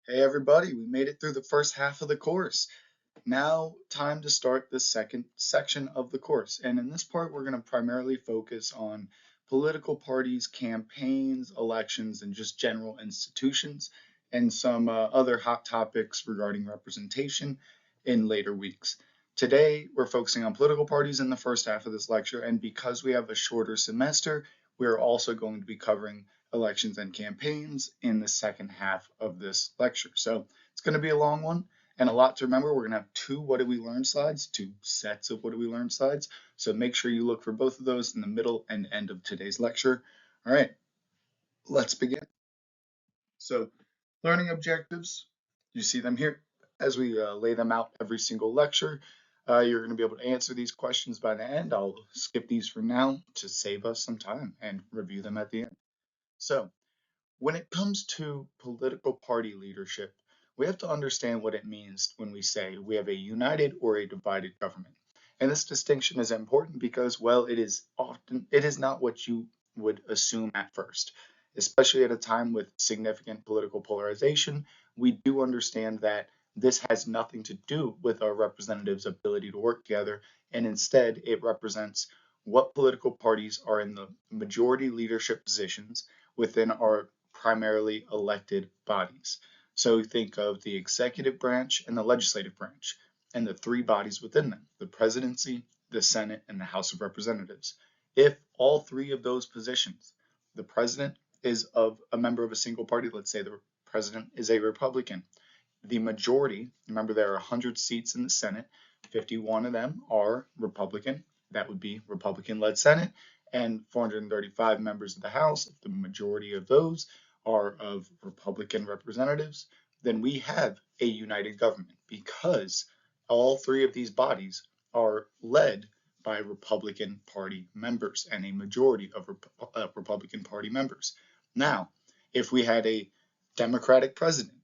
Hey everybody, we made it through the first half of the course. Now, time to start the second section of the course. And in this part, we're going to primarily focus on political parties, campaigns, elections, and just general institutions, and some other hot topics regarding representation in later weeks. Today, we're focusing on political parties in the first half of this lecture, and because we have a shorter semester, we're also going to be covering elections and campaigns in the second half of this lecture. So it's going to be a long one and a lot to remember. We're going to have two what did we learn slides, two sets of what did we learn slides. So make sure you look for both of those in the middle and end of today's lecture. All right, let's begin. So learning objectives, you see them here as we lay them out every single lecture. You're going to be able to answer these questions by the end. I'll skip these for now to save us some time and review them at the end. So when it comes to political party leadership, we have to understand what it means when we say we have a united or a divided government. And this distinction is important because, well, it is not what you would assume at first. Especially at a time with significant political polarization, we do understand that this has nothing to do with our representatives' ability to work together, and instead it represents what political parties are in the majority leadership positions within our primarily elected bodies. So think of the executive branch and the legislative branch, and the three bodies within them, the presidency, the Senate, and the House of Representatives. If all three of those positions, the president is of a member of a single party, let's say the president is a Republican, the majority, remember there are 100 seats in the Senate, 51 of them are Republican, that would be Republican-led Senate, and 435 members of the House, if the majority of those are of Republican representatives, then we have a united government because all three of these bodies are led by Republican Party members and a majority of Republican Party members. Now, if we had a Democratic president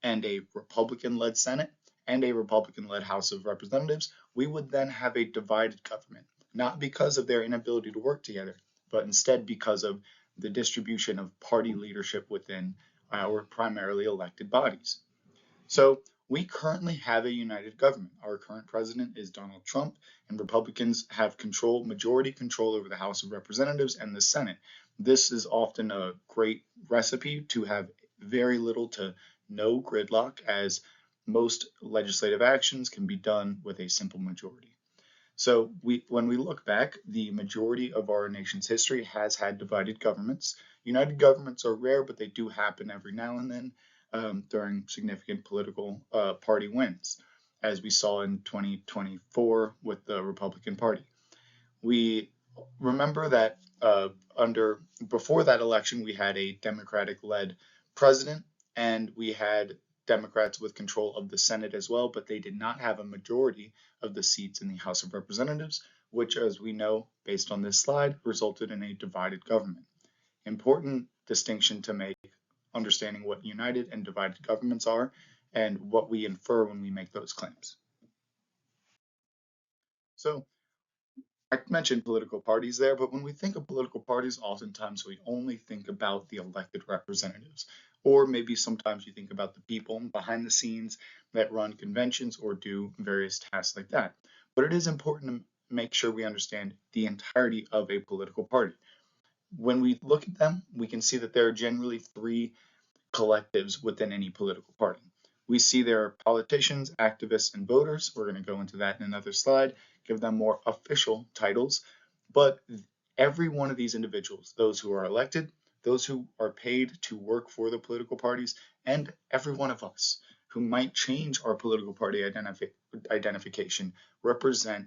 and a Republican-led Senate and a Republican-led House of Representatives, we would then have a divided government, not because of their inability to work together, but instead because of the distribution of party leadership within our primarily elected bodies. So we currently have a united government. Our current president is Donald Trump, and Republicans have majority control over the House of Representatives and the Senate. This is often a great recipe to have very little to no gridlock, as most legislative actions can be done with a simple majority. So when we look back, the majority of our nation's history has had divided governments. United governments are rare, but they do happen every now and then during significant political party wins, as we saw in 2024 with the Republican Party. We remember that before that election, we had a Democratic-led president, and we had Democrats with control of the Senate as well, but they did not have a majority of the seats in the House of Representatives, which, as we know, based on this slide, resulted in a divided government. Important distinction to make, understanding what united and divided governments are and what we infer when we make those claims. So I mentioned political parties there, but when we think of political parties, oftentimes we only think about the elected representatives, or maybe sometimes you think about the people behind the scenes that run conventions or do various tasks like that. But it is important to make sure we understand the entirety of a political party. When we look at them, we can see that there are generally three collectives within any political party. We see there are politicians, activists, and voters. We're going to go into that in another slide, give them more official titles. But every one of these individuals, those who are elected, those who are paid to work for the political parties, and every one of us who might change our political party identification, represent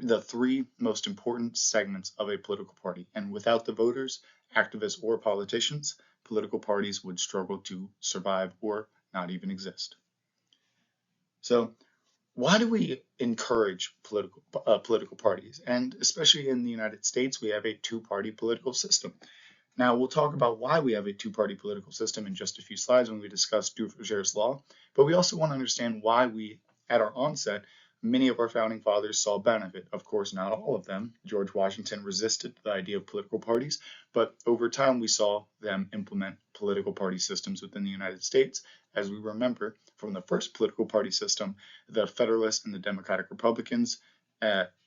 the three most important segments of a political party. And without the voters, activists, or politicians, political parties would struggle to survive or not even exist. So why do we encourage political parties? And especially in the United States, we have a two-party political system. Now, we'll talk about why we have a two-party political system in just a few slides when we discuss Duverger's law, but we also want to understand why we, at our onset, many of our founding fathers saw benefit. Of course, not all of them. George Washington resisted the idea of political parties, but over time we saw them implement political party systems within the United States. As we remember from the first political party system, the Federalists and the Democratic Republicans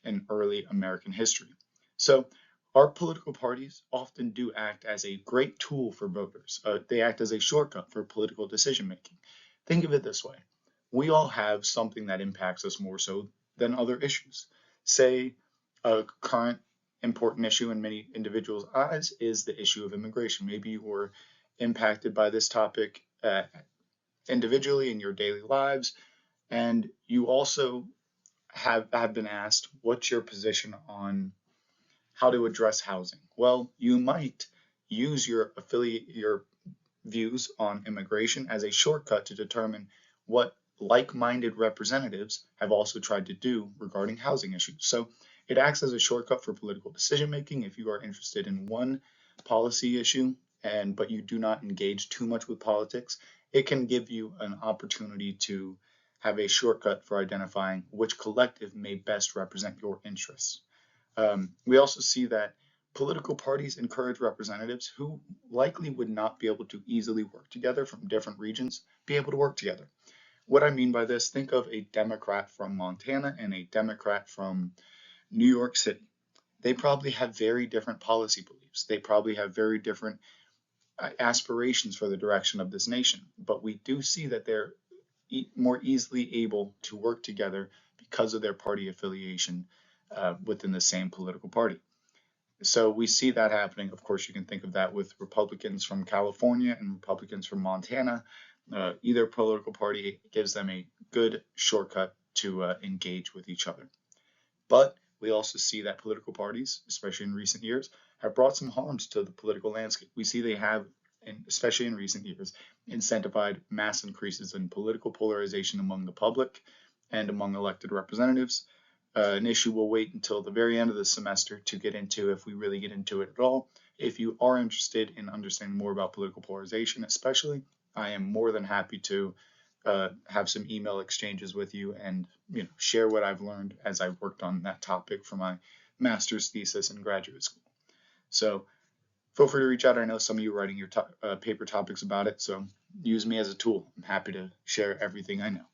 in early American history. So our political parties often do act as a great tool for voters. They act as a shortcut for political decision making. Think of it this way. We all have something that impacts us more so than other issues. Say a current important issue in many individuals' eyes is the issue of immigration. Maybe you were impacted by this topic individually in your daily lives, and you also have been asked what's your position on how to address housing. Well, you might use your views on immigration as a shortcut to determine what like-minded representatives have also tried to do regarding housing issues. So it acts as a shortcut for political decision making if you are interested in one policy issue but you do not engage too much with politics. It can give you an opportunity to have a shortcut for identifying which collective may best represent your interests. We also see that political parties encourage representatives who likely would not be able to easily work together from different regions be able to work together. What I mean by this, think of a Democrat from Montana and a Democrat from New York City. They probably have very different policy beliefs. They probably have very different aspirations for the direction of this nation. But we do see that they're more easily able to work together because of their party affiliation within the same political party. So we see that happening. Of course, you can think of that with Republicans from California and Republicans from Montana. Either political party gives them a good shortcut to engage with each other. But we also see that political parties, especially in recent years, have brought some harms to the political landscape. We see they have, especially in recent years, incentivized mass increases in political polarization among the public and among elected representatives. An issue we'll wait until the very end of the semester to get into if we really get into it at all. If you are interested in understanding more about political polarization, especially, I am more than happy to have some email exchanges with you and share what I've learned as I've worked on that topic for my master's thesis in graduate school. So feel free to reach out. I know some of you are writing your paper topics about it, so use me as a tool. I'm happy to share everything I know.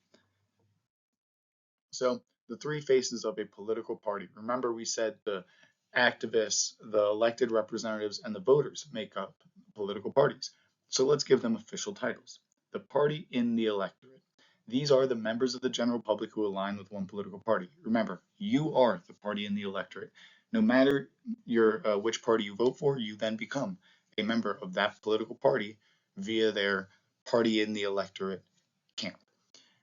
So the three faces of a political party. Remember, we said the activists, the elected representatives, and the voters make up political parties. So let's give them official titles. The party in the electorate. These are the members of the general public who align with one political party. Remember, you are the party in the electorate. No matter which party you vote for, you then become a member of that political party via their party in the electorate camp.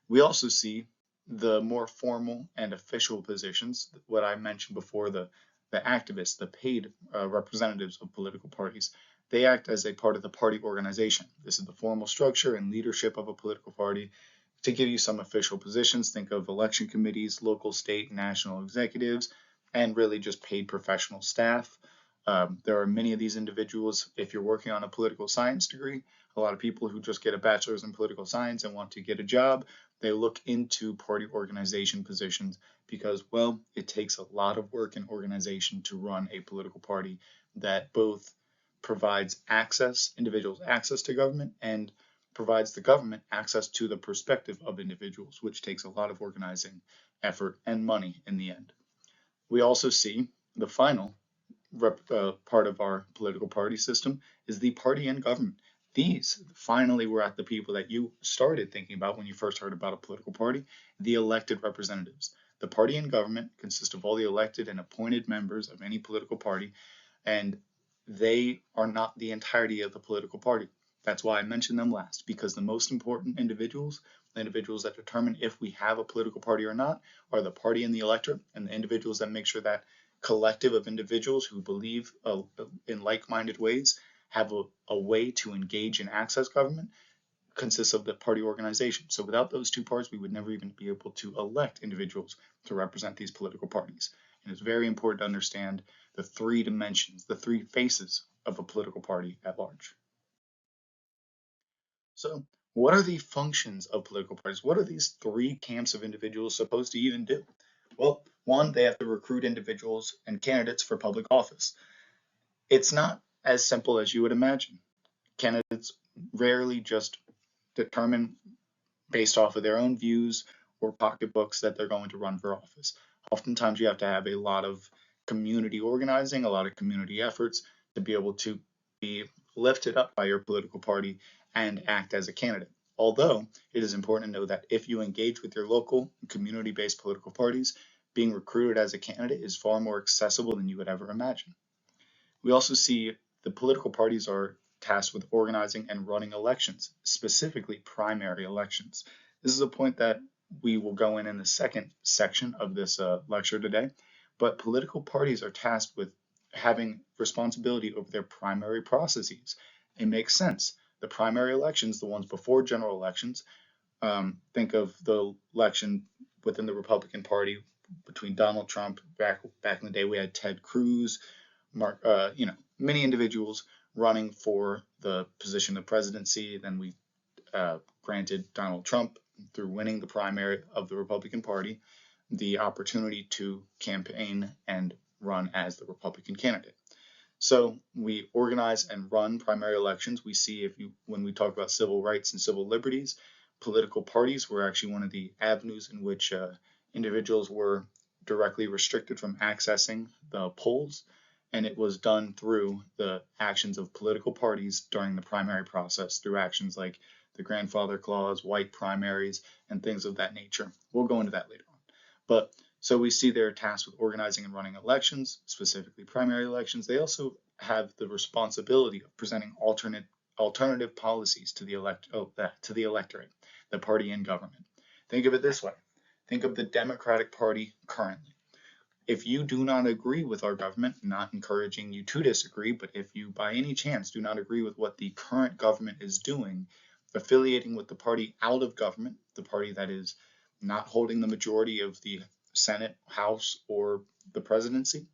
We also see the more formal and official positions, what I mentioned before, the activists, the paid representatives of political parties. They act as a part of the party organization. This is the formal structure and leadership of a political party. To give you some official positions, think of election committees, local, state, national executives, and really just paid professional staff. There are many of these individuals. If you're working on a political science degree, a lot of people who just get a bachelor's in political science and want to get a job, they look into party organization positions because, well, it takes a lot of work and organization to run a political party that both provides individuals access to government, and provides the government access to the perspective of individuals, which takes a lot of organizing effort and money in the end. We also see the final part of our political party system is the party and government. These finally were at the people that you started thinking about when you first heard about a political party, the elected representatives. The party and government consist of all the elected and appointed members of any political party, and they are not the entirety of the political party. That's why I mentioned them last, because the most important individuals, the individuals that determine if we have a political party or not, are the party and the electorate, and the individuals that make sure that collective of individuals who believe in like-minded ways have a way to engage and access government consists of the party organization. So without those two parts, we would never even be able to elect individuals to represent these political parties. And it's very important to understand the three dimensions, the three faces of a political party at large. So What are the functions of political parties? What are these three camps of individuals supposed to even do? Well, one, they have to recruit individuals and candidates for public office. It's not as simple as you would imagine. Candidates rarely just determine based off of their own views or pocketbooks that they're going to run for office. Oftentimes, you have to have a lot of community organizing, a lot of community efforts to be able to be lifted up by your political party and act as a candidate. Although it is important to know that if you engage with your local community based political parties, being recruited as a candidate is far more accessible than you would ever imagine. We also see the political parties are tasked with organizing and running elections, specifically primary elections. This is a point that we will go in the second section of this lecture today, but political parties are tasked with having responsibility over their primary processes. It makes sense. The primary elections, the ones before general elections, think of the election within the Republican Party between Donald Trump. Back in the day, we had Ted Cruz, many individuals running for the position of presidency. Then we granted Donald Trump, through winning the primary of the Republican Party, the opportunity to campaign and run as the Republican candidate. So we organize and run primary elections. We see when we talk about civil rights and civil liberties, political parties were actually one of the avenues in which individuals were directly restricted from accessing the polls, and it was done through the actions of political parties during the primary process, through actions like the grandfather clause, white primaries, and things of that nature. We'll go into that later on. But so we see they're tasked with organizing and running elections, specifically primary elections. They also have the responsibility of presenting alternative policies to the electorate, the party in government. Think of it this way. Think of the Democratic Party currently. If you do not agree with our government, not encouraging you to disagree, but if you by any chance do not agree with what the current government is doing, affiliating with the party out of government, the party that is not holding the majority of the Senate, House, or the presidency,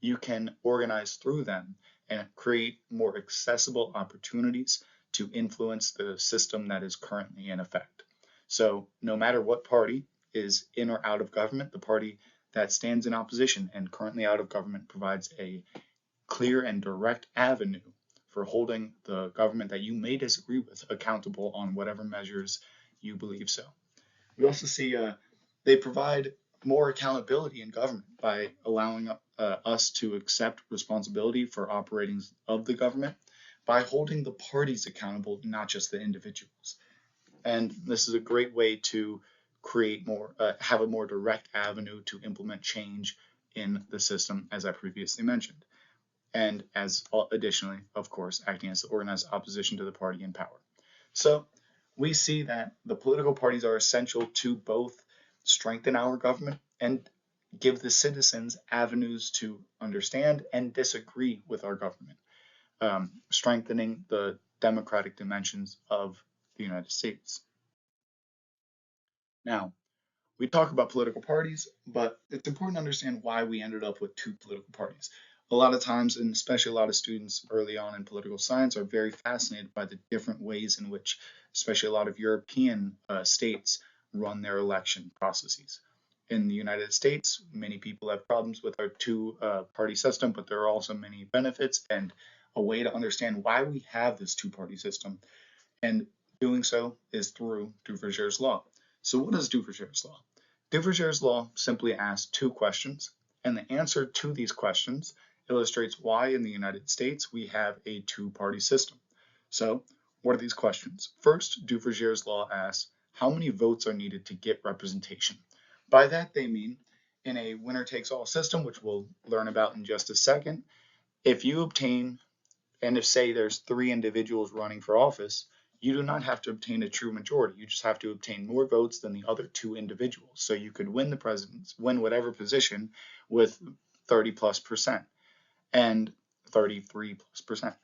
you can organize through them and create more accessible opportunities to influence the system that is currently in effect. So no matter what party is in or out of government, the party that stands in opposition and currently out of government provides a clear and direct avenue for holding the government that you may disagree with accountable on whatever measures you believe so. We also see they provide more accountability in government by allowing us to accept responsibility for operations of the government by holding the parties accountable, not just the individuals. And this is a great way to create have a more direct avenue to implement change in the system, as I previously mentioned. And as additionally, of course, acting as the organized opposition to the party in power. So we see that the political parties are essential to both strengthen our government and give the citizens avenues to understand and disagree with our government, strengthening the democratic dimensions of the United States. Now, we talk about political parties, but it's important to understand why we ended up with two political parties. A lot of times, and especially a lot of students early on in political science, are very fascinated by the different ways in which, especially a lot of European states, run their election processes. In the United States, many people have problems with our two-party system, but there are also many benefits, and a way to understand why we have this two-party system. And doing so is through Duverger's law. So what is Duverger's law? Duverger's law simply asks two questions, and the answer to these questions illustrates why in the United States we have a two-party system. So what are these questions? First, Duverger's law asks, how many votes are needed to get representation? By that they mean, in a winner-takes-all system, which we'll learn about in just a second, if you obtain, and if say there's 3 individuals running for office, you do not have to obtain a true majority. You just have to obtain more votes than the other 2 individuals. So you could win the presidency, win whatever position with 30+% and 33+%.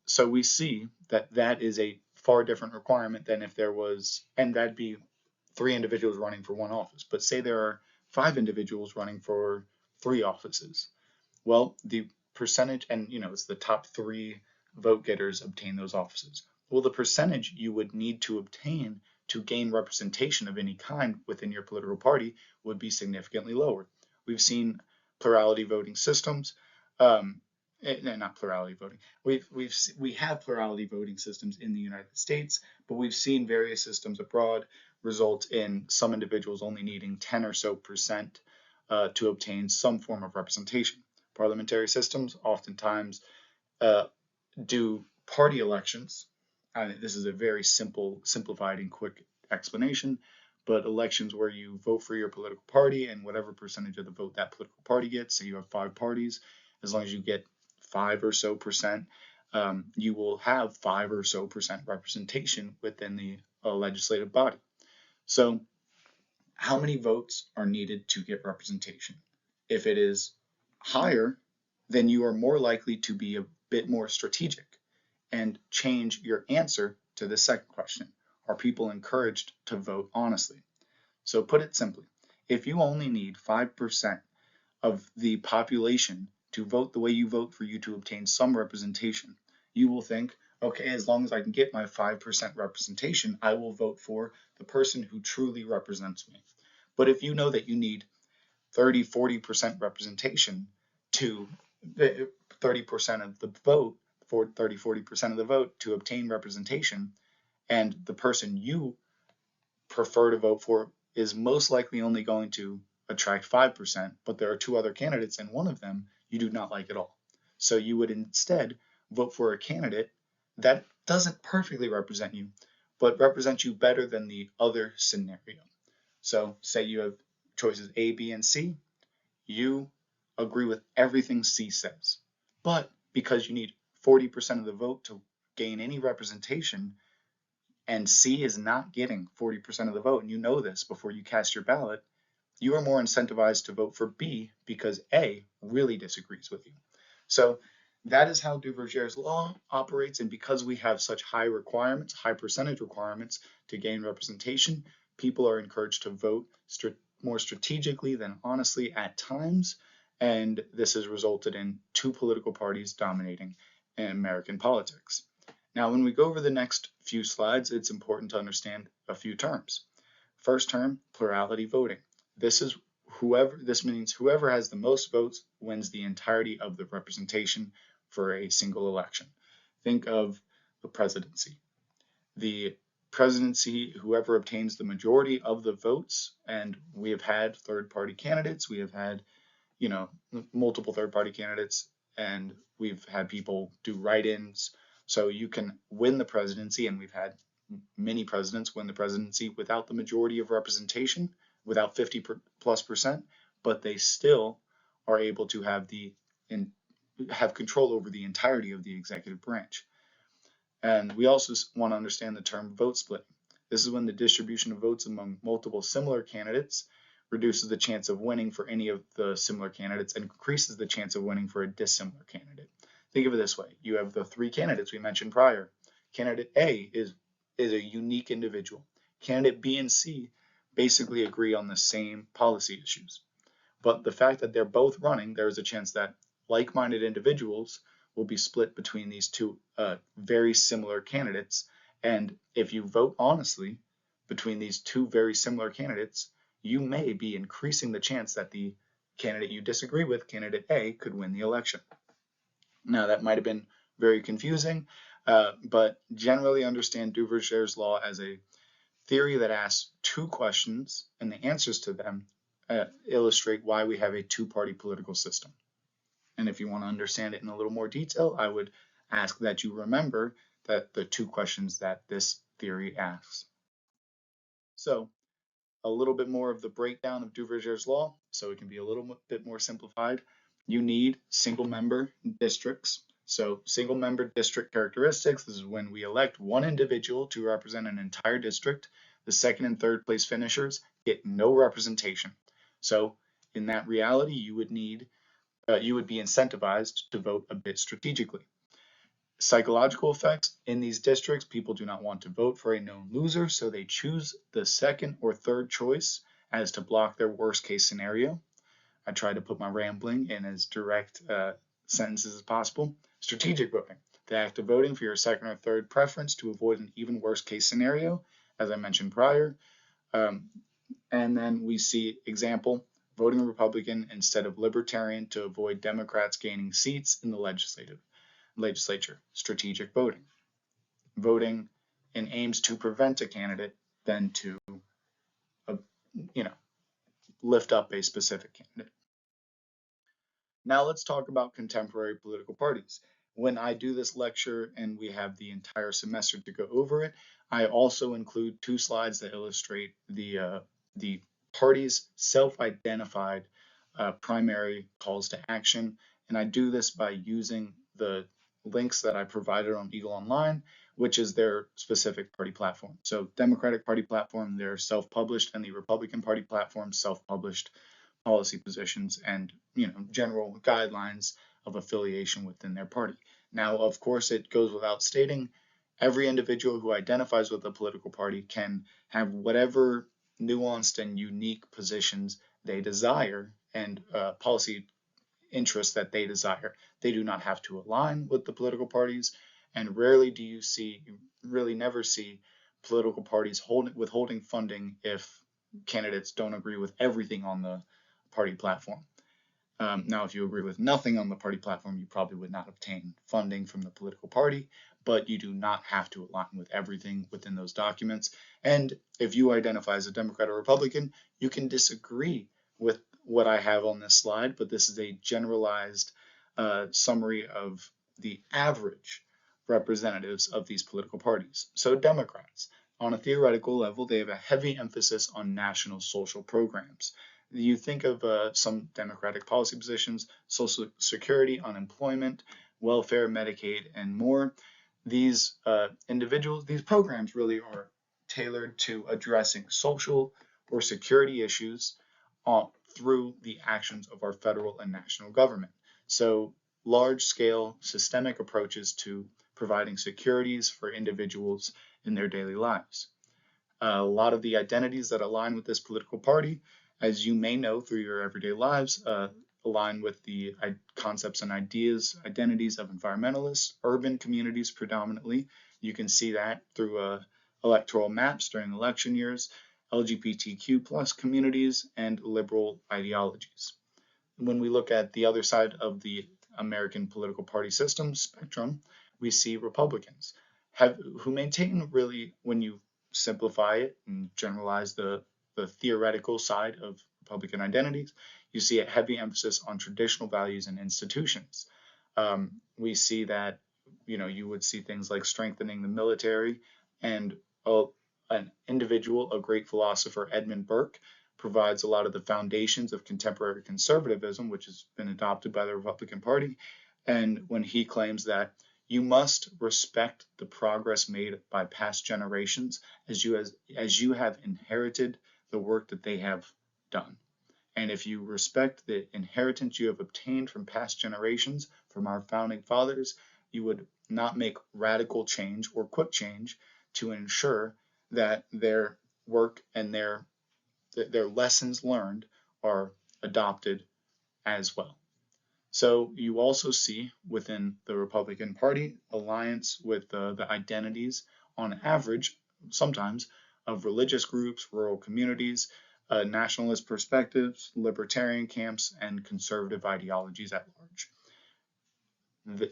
So we see that that is a far different requirement than if there was, and that'd be 3 individuals running for 1 office. But say there are 5 individuals running for 3 offices. Well, the percentage, and it's the top 3 vote getters obtain those offices. well, the percentage you would need to obtain to gain representation of any kind within your political party would be significantly lower. We've seen plurality voting systems, not plurality voting. We have plurality voting systems in the United States, but we've seen various systems abroad result in some individuals only needing 10 or so percent to obtain some form of representation. Parliamentary systems oftentimes do party elections. This is a very simplified and quick explanation, but elections where you vote for your political party and whatever percentage of the vote that political party gets, say you have 5 parties, as long as you get 5 or so percent, you will have 5 or so percent representation within the legislative body. So how many votes are needed to get representation? If it is higher, then you are more likely to be a bit more strategic and change your answer to the second question. Are people encouraged to vote honestly? So put it simply, if you only need 5% of the population to vote the way you vote for you to obtain some representation, you will think, okay, as long as I can get my 5% representation, I will vote for the person who truly represents me. But if you know that you need 30-40% representation to 30% of the vote, 30-40% of the vote to obtain representation, and the person you prefer to vote for is most likely only going to attract 5%, but there are 2 other candidates and one of them you do not like at all. So you would instead vote for a candidate that doesn't perfectly represent you, but represents you better than the other scenario. So say you have choices A, B, and C. You agree with everything C says, but because you need 40% of the vote to gain any representation, and C is not getting 40% of the vote, and you know this before you cast your ballot, you are more incentivized to vote for B because A really disagrees with you. So that is how Duverger's law operates, and because we have such high requirements, high percentage requirements to gain representation, people are encouraged to vote more strategically than honestly at times, and this has resulted in 2 political parties dominating in American politics. Now, when we go over the next few slides, it's important to understand a few terms. First term, plurality voting. This means whoever has the most votes wins the entirety of the representation for a single election. Think of the presidency. The presidency, whoever obtains the majority of the votes, and we have had third-party candidates, we have had, multiple third-party candidates, and we've had people do write-ins. So you can win the presidency, and we've had many presidents win the presidency without the majority of representation, without 50+%, but they still are able to have control over the entirety of the executive branch. And we also want to understand the term vote splitting. This is when the distribution of votes among multiple similar candidates reduces the chance of winning for any of the similar candidates and increases the chance of winning for a dissimilar candidate. Think of it this way. You have the 3 candidates we mentioned prior. Candidate A is a unique individual. Candidate B and C basically agree on the same policy issues. But the fact that they're both running, there is a chance that like-minded individuals will be split between these 2 very similar candidates. And if you vote honestly between these 2 very similar candidates, you may be increasing the chance that the candidate you disagree with, candidate A, could win the election. Now, that might have been very confusing, but generally understand Duverger's law as a theory that asks 2 questions, and the answers to them illustrate why we have a 2-party political system. And if you want to understand it in a little more detail, I would ask that you remember that the 2 questions that this theory asks. So a little bit more of the breakdown of Duverger's law, so it can be a little bit more simplified. You need single-member districts. So single-member district characteristics, this is when we elect one individual to represent an entire district. The second and third place finishers get no representation. So in that reality, you would be incentivized to vote a bit strategically. Psychological effects in these districts, people do not want to vote for a known loser, so they choose the second or third choice as to block their worst case scenario. I try to put my rambling in as direct sentences as possible. Strategic voting. the act of voting for your second or third preference to avoid an even worse case scenario, as I mentioned prior. And then we see example, voting Republican instead of Libertarian to avoid Democrats gaining seats in the legislature, strategic voting. Voting in aims to prevent a candidate than to, lift up a specific candidate. Now let's talk about contemporary political parties. When I do this lecture and we have the entire semester to go over it, I also include 2 slides that illustrate the party's self-identified primary calls to action. And I do this by using the links that I provided on Eagle Online, which is their specific party platform. So Democratic Party platform, they're self-published, and the Republican Party platform, self-published policy positions and general guidelines of affiliation within their party. Now, of course, it goes without stating, every individual who identifies with a political party can have whatever nuanced and unique positions they desire and policy interests that they desire. They do not have to align with the political parties, and rarely do you see, really never see, political parties withholding funding if candidates don't agree with everything on the party platform. Now, if you agree with nothing on the party platform, you probably would not obtain funding from the political party, but you do not have to align with everything within those documents. And if you identify as a Democrat or Republican, you can disagree with what I have on this slide, but this is a generalized summary of the average representatives of these political parties. So Democrats, on a theoretical level, they have a heavy emphasis on national social programs. You think of some Democratic policy positions, Social Security, unemployment, welfare, Medicaid, and more. These these programs really are tailored to addressing social or security issues through the actions of our federal and national government. So large-scale systemic approaches to providing securities for individuals in their daily lives. A lot of the identities that align with this political party, as you may know through your everyday lives, align with the concepts and identities of environmentalists, urban communities predominantly. You can see that through electoral maps during election years, LGBTQ plus communities, and liberal ideologies. When we look at the other side of the American political party system spectrum, we see Republicans who maintain, really, when you simplify it and generalize the theoretical side of Republican identities, you see a heavy emphasis on traditional values and institutions. We see that, you would see things like strengthening the military, and an individual, a great philosopher, Edmund Burke, provides a lot of the foundations of contemporary conservatism, which has been adopted by the Republican Party. And when he claims that you must respect the progress made by past generations as you have inherited the work that they have done. And if you respect the inheritance you have obtained from past generations, from our founding fathers, you would not make radical change or quick change to ensure that their work and their lessons learned are adopted as well. So you also see within the Republican Party alliance with the identities, on average, sometimes, of religious groups, rural communities, nationalist perspectives, libertarian camps, and conservative ideologies at large.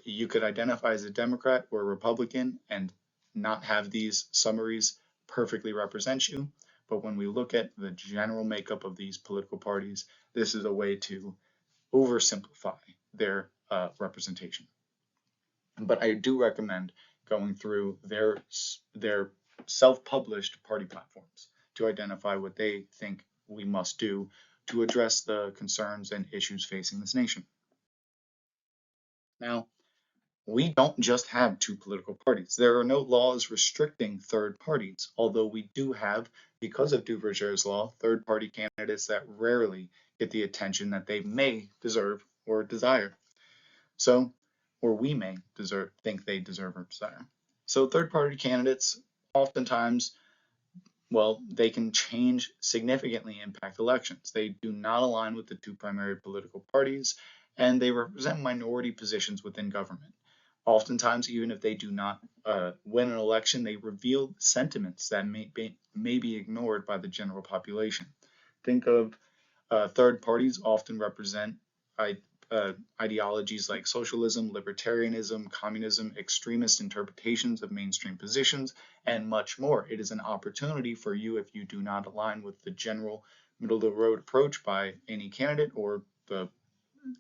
You could identify as a Democrat or a Republican and not have these summaries perfectly represent you. But when we look at the general makeup of these political parties, this is a way to oversimplify their representation. But I do recommend going through their self-published party platforms to identify what they think we must do to address the concerns and issues facing this nation. Now, we don't just have 2 political parties. There are no laws restricting third parties, although we do have, because of Duverger's law, third-party candidates that rarely get the attention that they may deserve or desire. Or we may think they deserve or desire. So third-party candidates oftentimes, they can significantly impact elections. They do not align with the 2 primary political parties, and they represent minority positions within government. Oftentimes, even if they do not win an election, they reveal sentiments that may be ignored by the general population. Think of third parties often represent ideologies like socialism, libertarianism, communism, extremist interpretations of mainstream positions, and much more. It is an opportunity for you, if you do not align with the general middle of the road approach by any candidate or the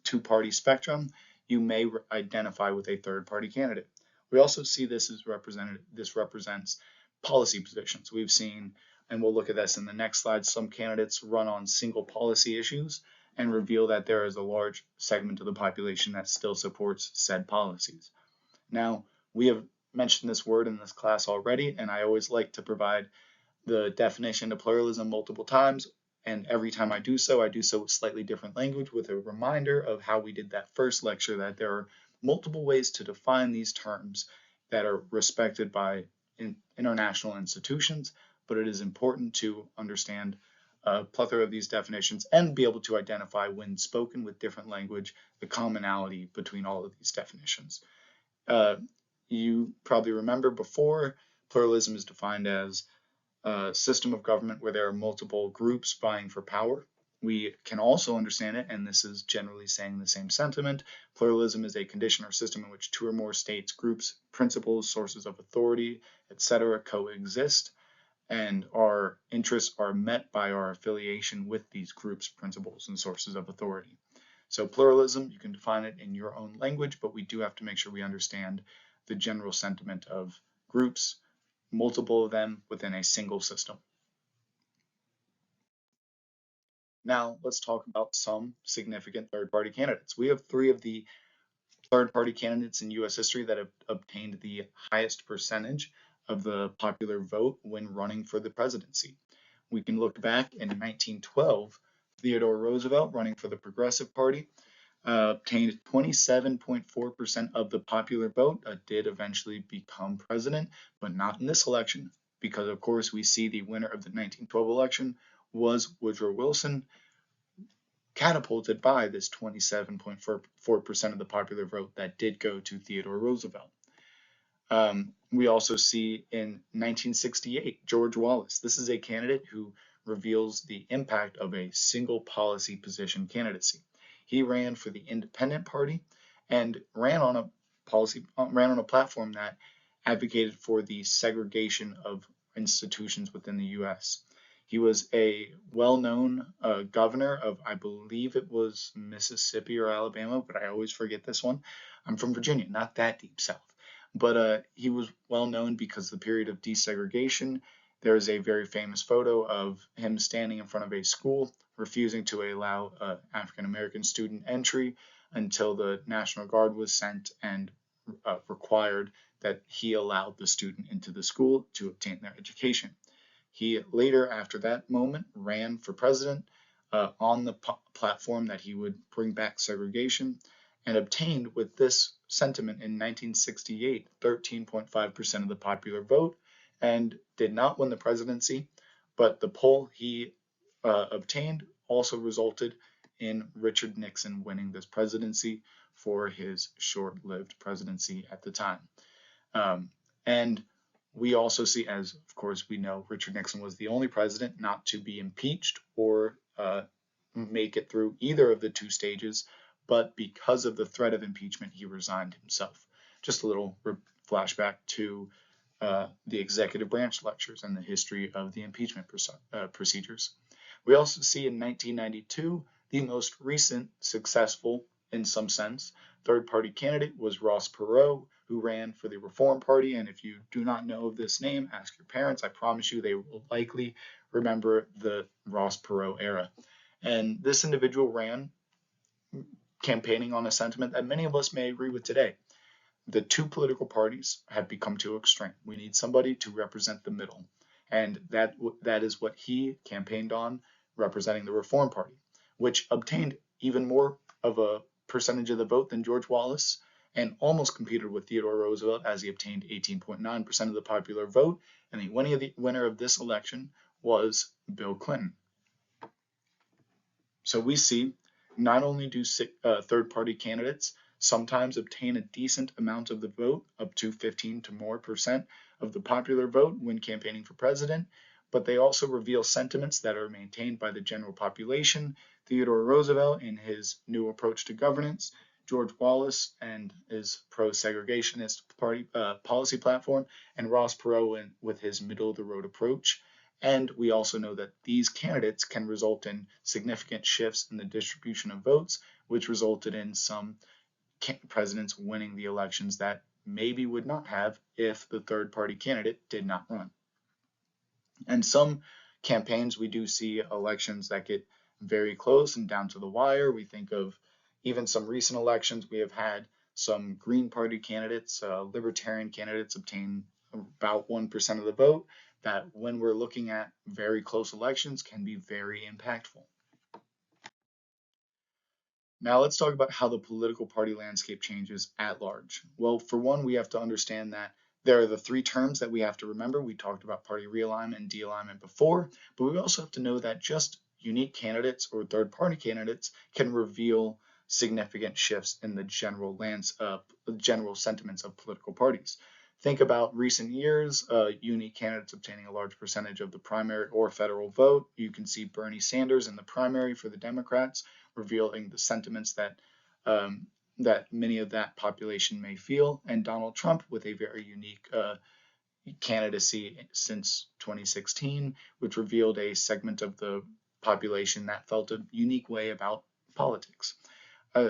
two-party spectrum, you may identify with a third-party candidate. We also see this as this represents policy positions. We've seen, and we'll look at this in the next slide, some candidates run on single policy issues and reveal that there is a large segment of the population that still supports said policies. Now, we have mentioned this word in this class already, and I always like to provide the definition of pluralism multiple times, and every time I do so with slightly different language, with a reminder of how we did that first lecture, that there are multiple ways to define these terms that are respected by international institutions, but it is important to understand a plethora of these definitions and be able to identify, when spoken with different language, the commonality between all of these definitions. You probably remember before, pluralism is defined as a system of government where there are multiple groups vying for power. We can also understand it, and this is generally saying the same sentiment. Pluralism is a condition or system in which two or more states, groups, principles, sources of authority, etc. coexist, and our interests are met by our affiliation with these groups, principles, and sources of authority. So pluralism, you can define it in your own language, but we do have to make sure we understand the general sentiment of groups, multiple of them within a single system. Now let's talk about some significant third-party candidates. We have 3 of the third-party candidates in U.S. history that have obtained the highest percentage of the popular vote when running for the presidency. We can look back in 1912, Theodore Roosevelt, running for the Progressive Party, obtained 27.4% of the popular vote, did eventually become president, but not in this election, because of course we see the winner of the 1912 election was Woodrow Wilson, catapulted by this 27.4% of the popular vote that did go to Theodore Roosevelt. We also see in 1968, George Wallace. This is a candidate who reveals the impact of a single policy position candidacy. He ran for the Independent Party and ran on a platform that advocated for the segregation of institutions within the U.S. He was a well-known governor of, I believe it was Mississippi or Alabama, but I always forget this one. I'm from Virginia, not that deep south. But he was well known because of the period of desegregation. There is a very famous photo of him standing in front of a school, refusing to allow African American student entry until the National Guard was sent and required that he allowed the student into the school to obtain their education. He later, after that moment, ran for president on the platform that he would bring back segregation, and obtained, with this sentiment in 1968, 13.5% of the popular vote, and did not win the presidency, but the poll he obtained also resulted in Richard Nixon winning this presidency for his short-lived presidency at the time. And we also see, as of course we know, Richard Nixon was the only president not to be impeached or make it through either of the 2 stages, but because of the threat of impeachment, he resigned himself. Just a little flashback to the executive branch lectures and the history of the impeachment procedures. We also see in 1992, the most recent successful, in some sense, third-party candidate was Ross Perot, who ran for the Reform Party. And if you do not know of this name, ask your parents. I promise you they will likely remember the Ross Perot era. And this individual ran campaigning on a sentiment that many of us may agree with today. The 2 political parties have become too extreme. We need somebody to represent the middle. And that is what he campaigned on, representing the Reform Party, which obtained even more of a percentage of the vote than George Wallace, and almost competed with Theodore Roosevelt, as he obtained 18.9% of the popular vote, and the winner of this election was Bill Clinton. So we see, not only do third-party candidates sometimes obtain a decent amount of the vote, up to 15 to more percent of the popular vote when campaigning for president, but they also reveal sentiments that are maintained by the general population. Theodore Roosevelt in his new approach to governance, George Wallace and his pro-segregationist policy platform, and Ross Perot with his middle-of-the-road approach. And we also know that these candidates can result in significant shifts in the distribution of votes, which resulted in some presidents winning the elections that maybe would not have if the third-party candidate did not run. And some campaigns, we do see elections that get very close and down to the wire. We think of even some recent elections. We have had some Green Party candidates, Libertarian candidates obtain about 1% of the vote, that when we're looking at very close elections can be very impactful. Now let's talk about how the political party landscape changes at large. Well, for one, we have to understand that there are the three terms that we have to remember. We talked about party realignment and de-alignment before, but we also have to know that just unique candidates or third-party candidates can reveal significant shifts in the general sentiments of political parties. Think about recent years, unique candidates obtaining a large percentage of the primary or federal vote. You can see Bernie Sanders in the primary for the Democrats, revealing the sentiments that that many of that population may feel, and Donald Trump with a very unique candidacy since 2016, which revealed a segment of the population that felt a unique way about politics.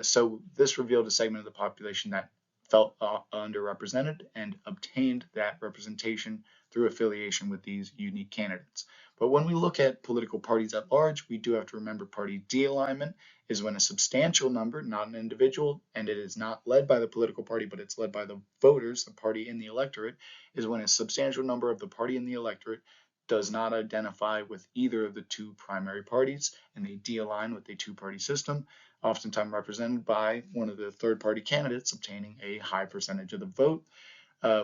So this revealed a segment of the population that felt underrepresented and obtained that representation through affiliation with these unique candidates. But when we look at political parties at large, we do have to remember party de-alignment is when a substantial number, not an individual, and it is not led by the political party, but it's led by the voters, the party in the electorate, is when a substantial number of the party in the electorate does not identify with either of the two primary parties, and they de-align with a two-party system, oftentimes represented by one of the third-party candidates obtaining a high percentage of the vote.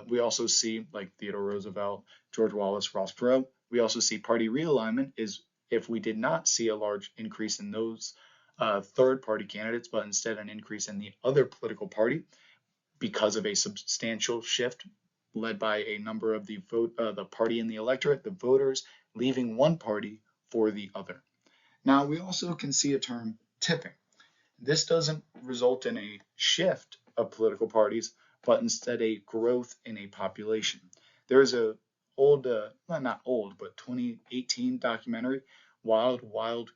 We also see, like Theodore Roosevelt, George Wallace, Ross Perot, we also see party realignment is if we did not see a large increase in those third-party candidates, but instead an increase in the other political party because of a substantial shift led by a number of the party in the electorate, the voters, leaving one party for the other. Now, we also can see a term tipping. This doesn't result in a shift of political parties, but instead a growth in a population. There's a old, not old, but 2018 documentary, Wild Wild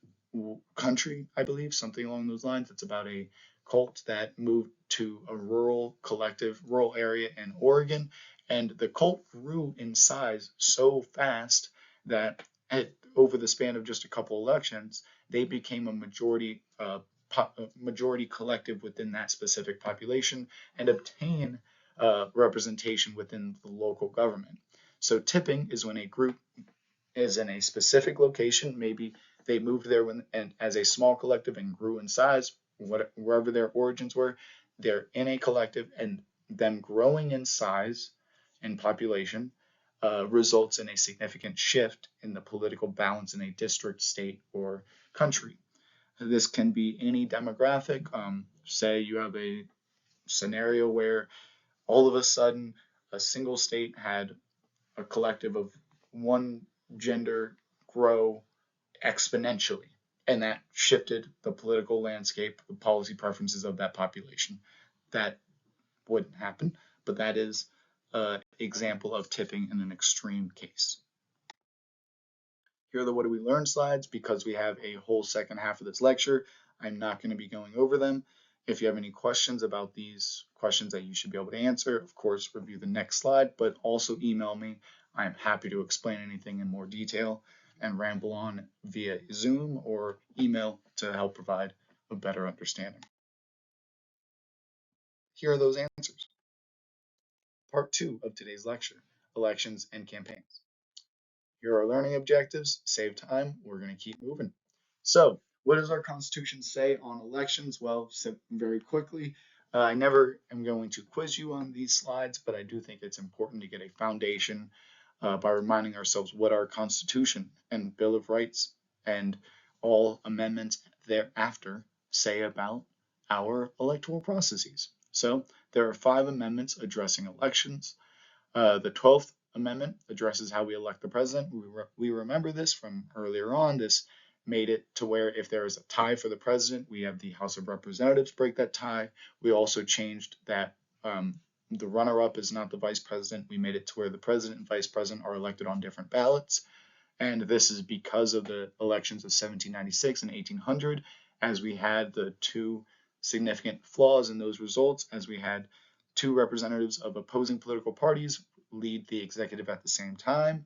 Country, I believe, something along those lines. It's about a cult that moved to a rural area in Oregon, and the cult grew in size so fast that over the span of just a couple elections, they became a majority collective within that specific population and obtain representation within the local government. So tipping is when a group is in a specific location, maybe they moved there and as a small collective and grew in size, wherever their origins were, they're in a collective, and them growing in size and population results in a significant shift in the political balance in a district, state, or country. This can be any demographic. Say you have a scenario where all of a sudden a single state had a collective of one gender grow exponentially, and that shifted the political landscape, the policy preferences of that population. That wouldn't happen, but that is an example of tipping in an extreme case. Here are the what do we learn slides. Because we have a whole second half of this lecture, I'm not going to be going over them. If you have any questions about these questions that you should be able to answer, of course, review the next slide, but also email me. I'm happy to explain anything in more detail and ramble on via Zoom or email to help provide a better understanding. Here are those answers. Part 2 of today's lecture, elections and campaigns. Here are learning objectives. Save time. We're going to keep moving. So, what does our Constitution say on elections? Well, very quickly, I never am going to quiz you on these slides, but I do think it's important to get a foundation by reminding ourselves what our Constitution and Bill of Rights and all amendments thereafter say about our electoral processes. So there are 5 amendments addressing elections. The 12th Amendment addresses how we elect the president. We remember this from earlier on. This made it to where if there is a tie for the president, we have the House of Representatives break that tie. We also changed that the runner-up is not the vice president. We made it to where the president and vice president are elected on different ballots. And this is because of the elections of 1796 and 1800, as we had the 2 significant flaws in those results, as we had 2 representatives of opposing political parties lead the executive at the same time,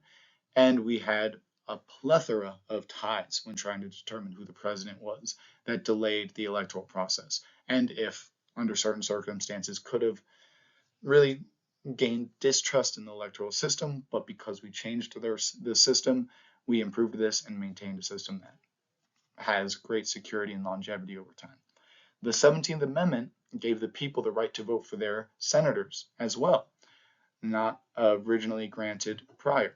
and we had a plethora of ties when trying to determine who the president was that delayed the electoral process, and if under certain circumstances could have really gained distrust in the electoral system, but because we changed the system, we improved this and maintained a system that has great security and longevity over time. The 17th Amendment gave the people the right to vote for their senators as well, not originally granted prior.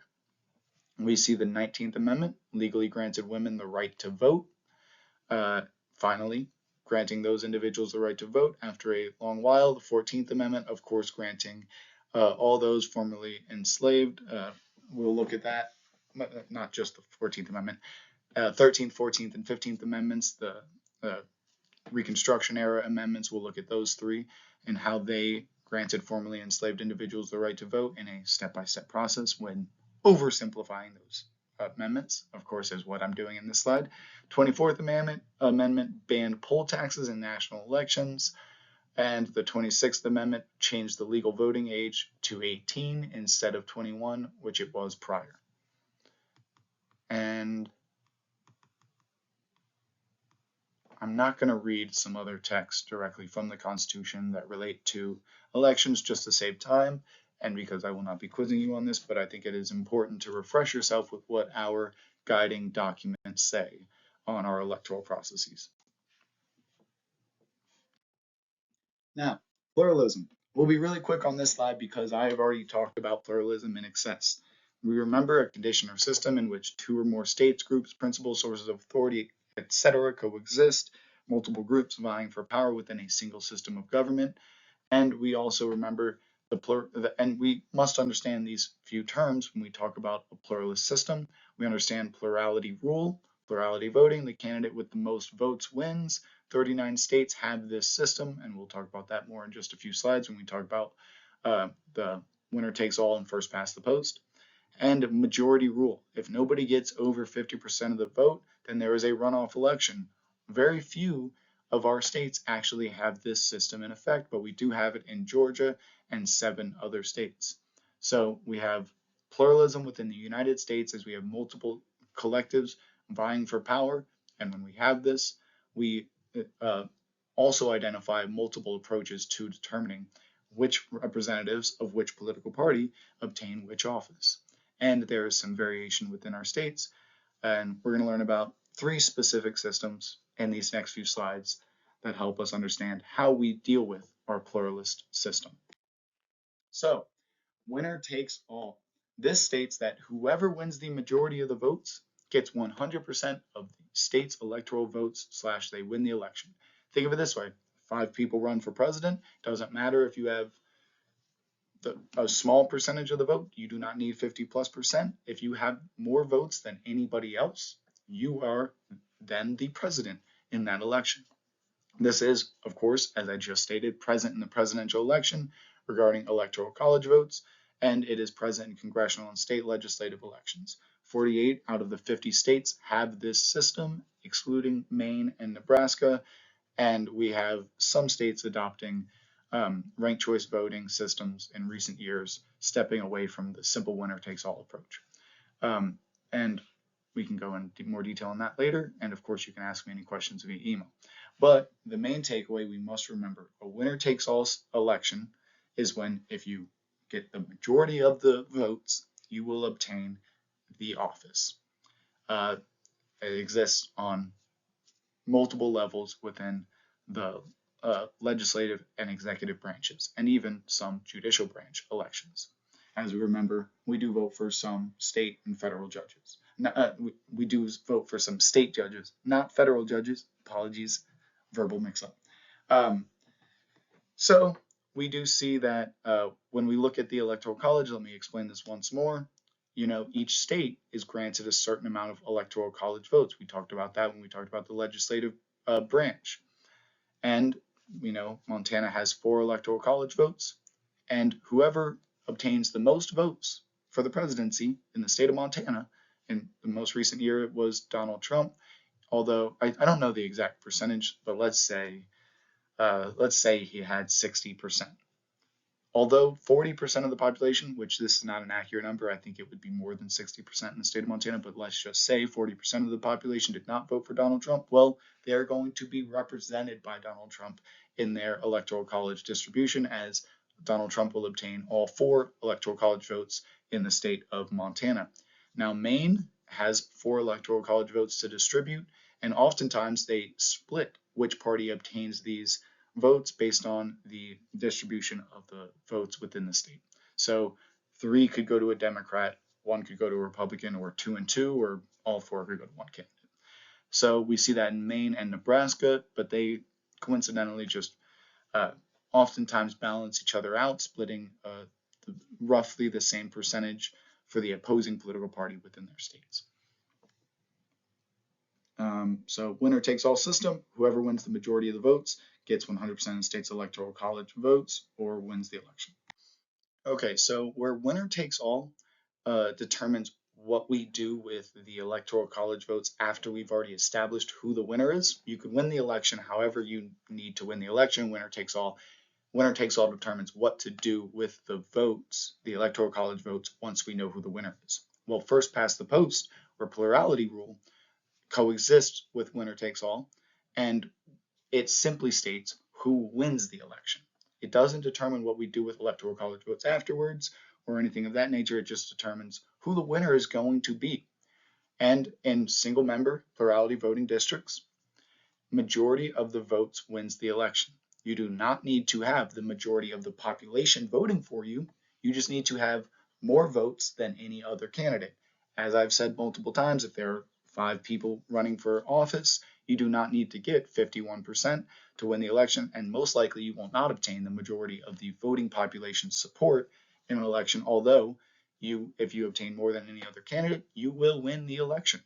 We see the 19th Amendment legally granted women the right to vote, finally granting those individuals the right to vote after a long while. The 14th Amendment, of course, granting all those formerly enslaved. We'll look at that, not just the 14th Amendment, 13th, 14th, and 15th Amendments, the Reconstruction era amendments. We'll look at those 3 and how they granted formerly enslaved individuals the right to vote in a step-by-step process when oversimplifying those amendments, of course, is what I'm doing in this slide. 24th Amendment banned poll taxes in national elections, and the 26th Amendment changed the legal voting age to 18 instead of 21, which it was prior. And I'm not going to read some other texts directly from the Constitution that relate to elections just to save time, and because I will not be quizzing you on this, but I think it is important to refresh yourself with what our guiding documents say on our electoral processes. Now, pluralism. We'll be really quick on this slide because I have already talked about pluralism in excess. We remember a condition or system in which 2 or more states, groups, principles, sources of authority, etc. coexist, multiple groups vying for power within a single system of government. And we also remember and we must understand these few terms when we talk about a pluralist system. We understand plurality rule, plurality voting, the candidate with the most votes wins. 39 states have this system, and we'll talk about that more in just a few slides when we talk about the winner takes all and first past the post. And majority rule. If nobody gets over 50% of the vote, then there is a runoff election. Very few of our states actually have this system in effect, but we do have it in Georgia and 7 other states. So we have pluralism within the United States as we have multiple collectives vying for power, and when we have this, we also identify multiple approaches to determining which representatives of which political party obtain which office. And there is some variation within our states, and we're going to learn about 3 specific systems in these next few slides that help us understand how we deal with our pluralist system. So, winner takes all. This states that whoever wins the majority of the votes gets 100% of the state's electoral votes / they win the election. Think of it this way. 5 people run for president. Doesn't matter if you have a small percentage of the vote, you do not need 50+%. If you have more votes than anybody else, you are then the president in that election. This is, of course, as I just stated, present in the presidential election regarding electoral college votes, and it is present in congressional and state legislative elections. 48 out of the 50 states have this system, excluding Maine and Nebraska, and we have some states adopting ranked choice voting systems in recent years, stepping away from the simple winner takes all approach. And we can go into more detail on that later. And of course, you can ask me any questions via email. But the main takeaway we must remember, a winner takes all election is when if you get the majority of the votes, you will obtain the office. It exists on multiple levels within the legislative and executive branches, and even some judicial branch elections. As we remember, we do vote for some state and federal judges. We do vote for some state judges, not federal judges. Apologies, verbal mix-up. So we do see that when we look at the Electoral College, let me explain this once more. Each state is granted a certain amount of Electoral College votes. We talked about that when we talked about the legislative branch. And, Montana has 4 Electoral College votes. And whoever obtains the most votes for the presidency in the state of Montana, in the most recent year it was Donald Trump, although I don't know the exact percentage, but let's say he had 60%. Although 40% of the population, which this is not an accurate number, I think it would be more than 60% in the state of Montana, but let's just say 40% of the population did not vote for Donald Trump, well, they're going to be represented by Donald Trump in their Electoral College distribution, as Donald Trump will obtain all 4 Electoral College votes in the state of Montana. Now, Maine has 4 Electoral College votes to distribute, and oftentimes they split which party obtains these votes based on the distribution of the votes within the state. So 3 could go to a Democrat, 1 could go to a Republican, or 2 and 2, or all 4 could go to one candidate. So we see that in Maine and Nebraska, but they coincidentally just oftentimes balance each other out, splitting roughly the same percentage for the opposing political party within their states. So winner takes all system, whoever wins the majority of the votes gets 100% of the state's electoral college votes or wins the election. Okay, so where winner takes all determines what we do with the electoral college votes after we've already established who the winner is. You could win the election however you need to win the election. Winner takes all. Winner takes all determines what to do with the votes, the electoral college votes, once we know who the winner is. Well, first past the post, or plurality rule, coexists with winner takes all, and it simply states who wins the election. It doesn't determine what we do with electoral college votes afterwards or anything of that nature. It just determines who the winner is going to be. And in single member plurality voting districts, majority of the votes wins the election. You do not need to have the majority of the population voting for you. You just need to have more votes than any other candidate. As I've said multiple times, if there are 5 people running for office, you do not need to get 51% to win the election, and most likely you will not obtain the majority of the voting population's support in an election, although if you obtain more than any other candidate, you will win the election.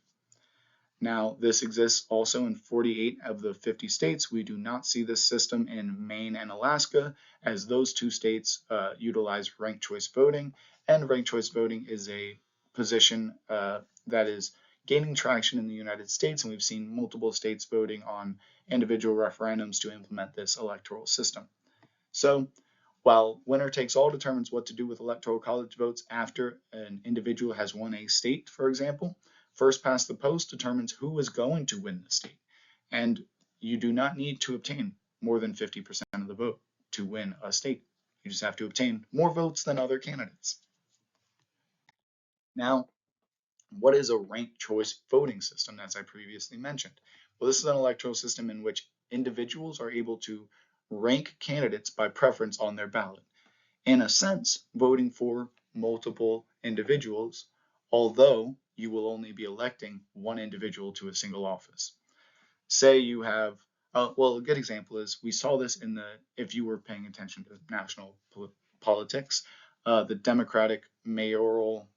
Now, this exists also in 48 of the 50 states. We do not see this system in Maine and Alaska, as those 2 states utilize ranked choice voting, and ranked choice voting is a position that is gaining traction in the United States, and we've seen multiple states voting on individual referendums to implement this electoral system. So, while winner takes all determines what to do with electoral college votes after an individual has won a state, for example, first past the post determines who is going to win the state. And you do not need to obtain more than 50% of the vote to win a state. You just have to obtain more votes than other candidates. Now, what is a ranked choice voting system, as I previously mentioned? Well, this is an electoral system in which individuals are able to rank candidates by preference on their ballot. In a sense, voting for multiple individuals, although you will only be electing one individual to a single office. Say you have, well, a good example is we saw this if you were paying attention to national politics, the Democratic mayoral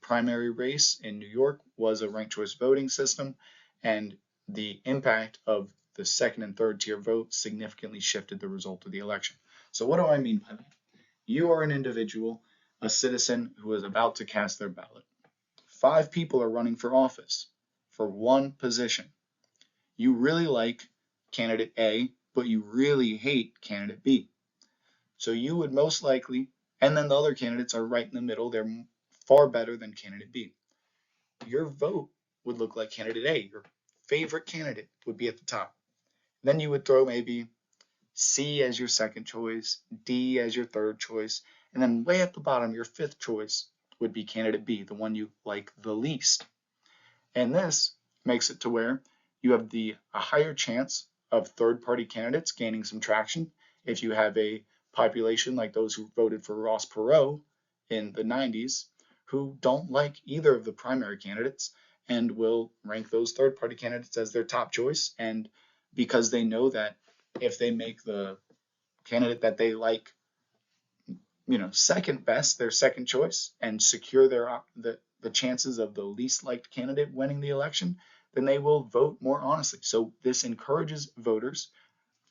primary race in New York was a ranked choice voting system, and the impact of the second and third tier vote significantly shifted the result of the election. So what do I mean by that? You are an individual, a citizen who is about to cast their ballot. 5 people are running for office for one position. You really like candidate A, but you really hate candidate B. So you would most likely, and then the other candidates are right in the middle, they're far better than candidate B. Your vote would look like candidate A. Your favorite candidate would be at the top. Then you would throw maybe C as your second choice, D as your third choice, and then way at the bottom, your 5th choice would be candidate B, the one you like the least. And this makes it to where you have a higher chance of third-party candidates gaining some traction if you have a population like those who voted for Ross Perot in the 90s who don't like either of the primary candidates and will rank those third-party candidates as their top choice, and because they know that if they make the candidate that they like, second best, their second choice, and secure the chances of the least liked candidate winning the election, then they will vote more honestly. So this encourages voters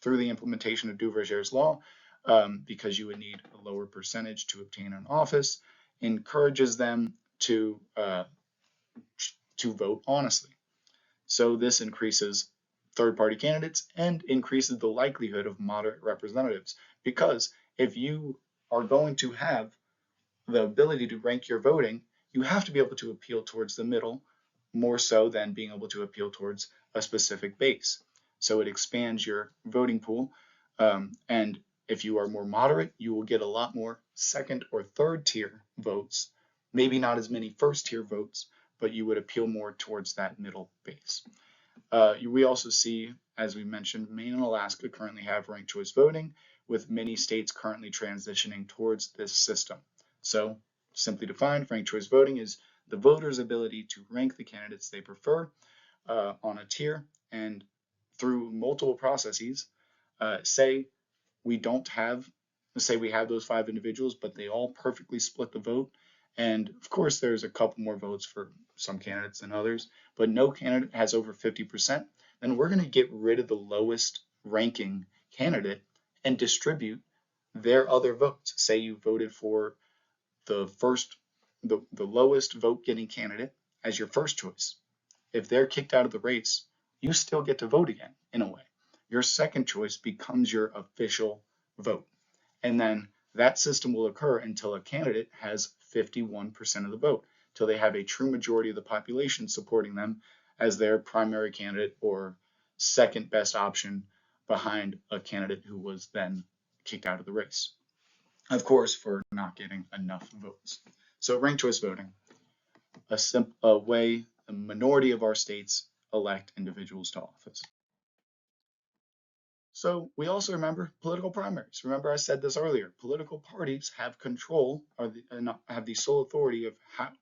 through the implementation of Duverger's law, because you would need a lower percentage to obtain an office, encourages them to vote honestly. So this increases third-party candidates and increases the likelihood of moderate representatives, because if you are going to have the ability to rank your voting, you have to be able to appeal towards the middle more so than being able to appeal towards a specific base. So it expands your voting pool, and if you are more moderate, you will get a lot more second or third tier votes, maybe not as many first tier votes, but you would appeal more towards that middle base. We also see, as we mentioned, Maine and Alaska currently have ranked choice voting, with many states currently transitioning towards this system. So, simply defined, ranked choice voting is the voter's ability to rank the candidates they prefer on a tier, and through multiple processes. Say we have those 5 individuals, but they all perfectly split the vote. And of course, there's a couple more votes for some candidates than others, but no candidate has over 50%. Then we're going to get rid of the lowest ranking candidate and distribute their other votes. Say you voted for the lowest vote getting candidate as your first choice. If they're kicked out of the race, you still get to vote again in a way. Your second choice becomes your official vote. And then that system will occur until a candidate has 51% of the vote, till they have a true majority of the population supporting them as their primary candidate or second best option behind a candidate who was then kicked out of the race. Of course, for not getting enough votes. So ranked choice voting, a way a minority of our states elect individuals to office. So we also remember political primaries. Remember I said this earlier, political parties have control or have the sole authority of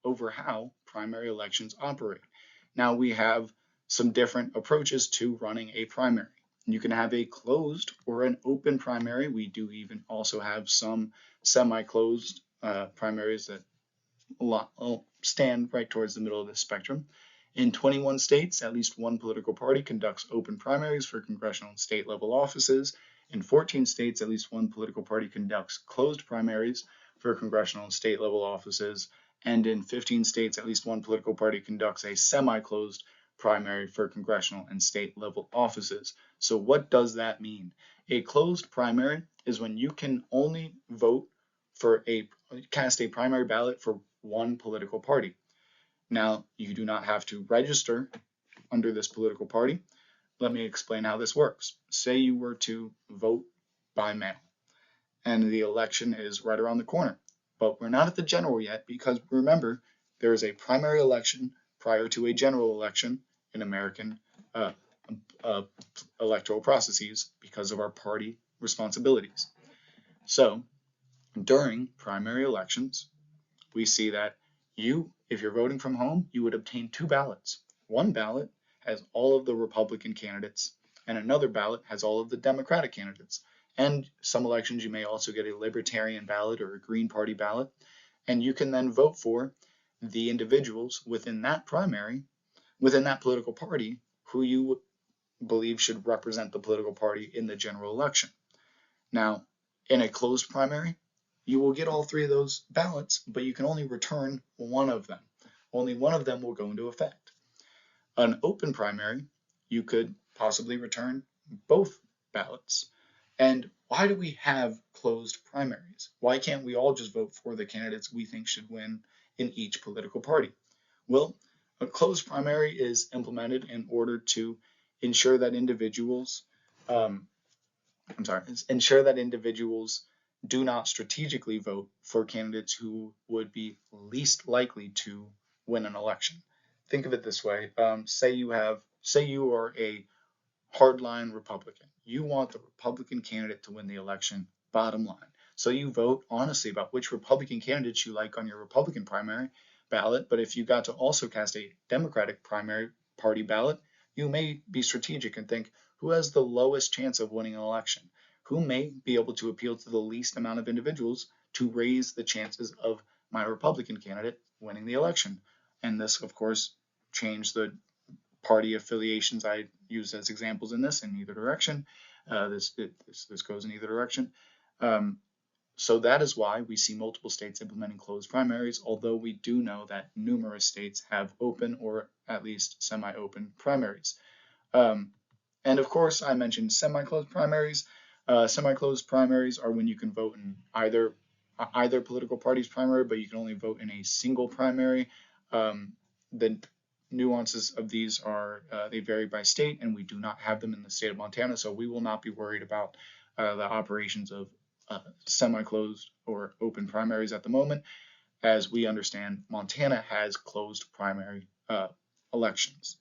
over how primary elections operate. Now we have some different approaches to running a primary. You can have a closed or an open primary. We do even also have some semi-closed primaries that stand right towards the middle of the spectrum. In 21 states, at least one political party conducts open primaries for congressional and state level offices. In 14 states, at least one political party conducts closed primaries for congressional and state level offices. And in 15 states, at least one political party conducts a semi-closed primary for congressional and state level offices. So what does that mean? A closed primary is when you can only cast a primary ballot for one political party. Now, you do not have to register under this political party. Let me explain how this works. Say you were to vote by mail, and the election is right around the corner, but we're not at the general yet, because remember, there is a primary election prior to a general election in American electoral processes because of our party responsibilities. So, during primary elections, we see that if you're voting from home, you would obtain 2 ballots. One ballot has all of the Republican candidates, and another ballot has all of the Democratic candidates. And some elections, you may also get a Libertarian ballot or a Green Party ballot, and you can then vote for the individuals within that political party, who you believe should represent the political party in the general election. Now, in a closed primary, you will get all 3 of those ballots, but you can only return one of them. Only one of them will go into effect. An open primary, you could possibly return both ballots. And why do we have closed primaries? Why can't we all just vote for the candidates we think should win in each political party? Well, a closed primary is implemented in order to ensure that individuals do not strategically vote for candidates who would be least likely to win an election. Think of it this way. Say you are a hardline Republican. You want the Republican candidate to win the election, bottom line. So you vote honestly about which Republican candidates you like on your Republican primary ballot. But if you got to also cast a Democratic primary party ballot, you may be strategic and think, who has the lowest chance of winning an election? who may be able to appeal to the least amount of individuals to raise the chances of my Republican candidate winning the election. And this, of course, changed the party affiliations I used as examples in either direction. This goes in either direction. So that is why we see multiple states implementing closed primaries, although we do know that numerous states have open or at least semi-open primaries. And of course, I mentioned semi-closed primaries. Semi-closed primaries are when you can vote in either political party's primary, but you can only vote in a single primary. The nuances of these are they vary by state, and we do not have them in the state of Montana, so we will not be worried about the operations of semi-closed or open primaries at the moment. As we understand, Montana has closed primary elections.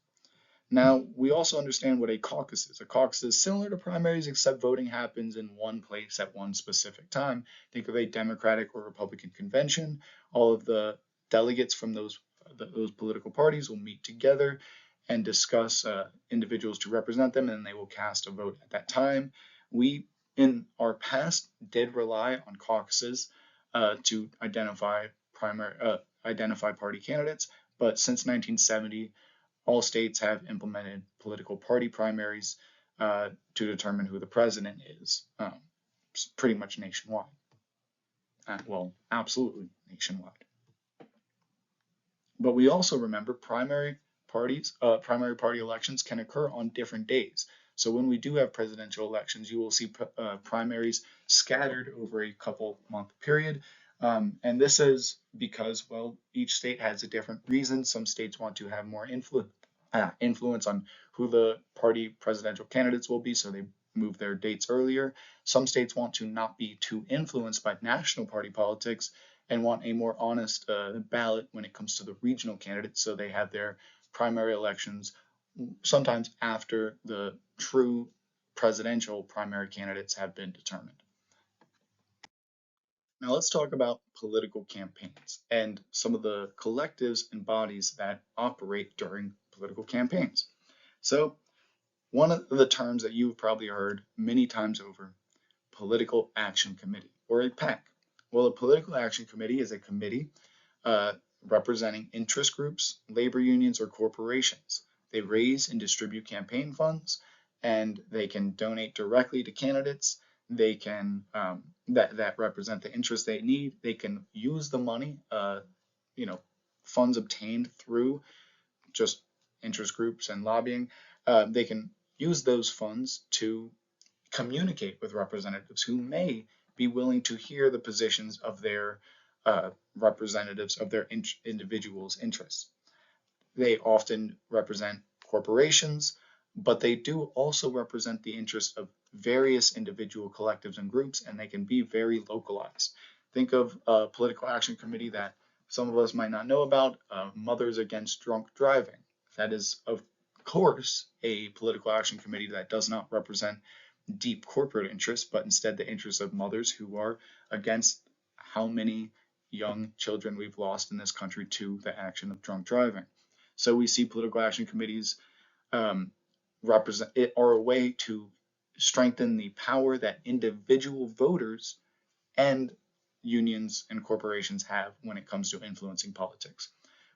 Now, we also understand what a caucus is. A caucus is similar to primaries, except voting happens in one place at one specific time. Think of a Democratic or Republican convention. All of the delegates from those political parties will meet together and discuss individuals to represent them, and they will cast a vote at that time. We, in our past, did rely on caucuses to identify party candidates, but since 1970, all states have implemented political party primaries to determine who the president is, pretty much nationwide. Well, absolutely nationwide. But we also remember primary party elections can occur on different days. So when we do have presidential elections, you will see primaries scattered over a couple month period. And this is because, well, each state has a different reason. Some states want to have more influence on who the party presidential candidates will be, so they move their dates earlier. Some states want to not be too influenced by national party politics and want a more honest ballot when it comes to the regional candidates, so they have their primary elections sometimes after the true presidential primary candidates have been determined. Now let's talk about political campaigns and some of the collectives and bodies that operate during political campaigns. So one of the terms that you've probably heard many times over, Political Action Committee, or a PAC. Well, a Political Action Committee is a committee representing interest groups, labor unions, or corporations. They raise and distribute campaign funds, and they can donate directly to candidates. They can that represent the interest they need. They can use the money, funds obtained through just interest groups and lobbying. They can use those funds to communicate with representatives who may be willing to hear the positions of their representatives of their individuals' interests. They often represent corporations, but they do also represent the interests of various individual collectives and groups, and they can be very localized. Think of a political action committee that some of us might not know about, Mothers Against Drunk Driving. That is, of course, a political action committee that does not represent deep corporate interests, but instead the interests of mothers who are against how many young children we've lost in this country to the action of drunk driving. So we see political action committees are a way to strengthen the power that individual voters and unions and corporations have when it comes to influencing politics.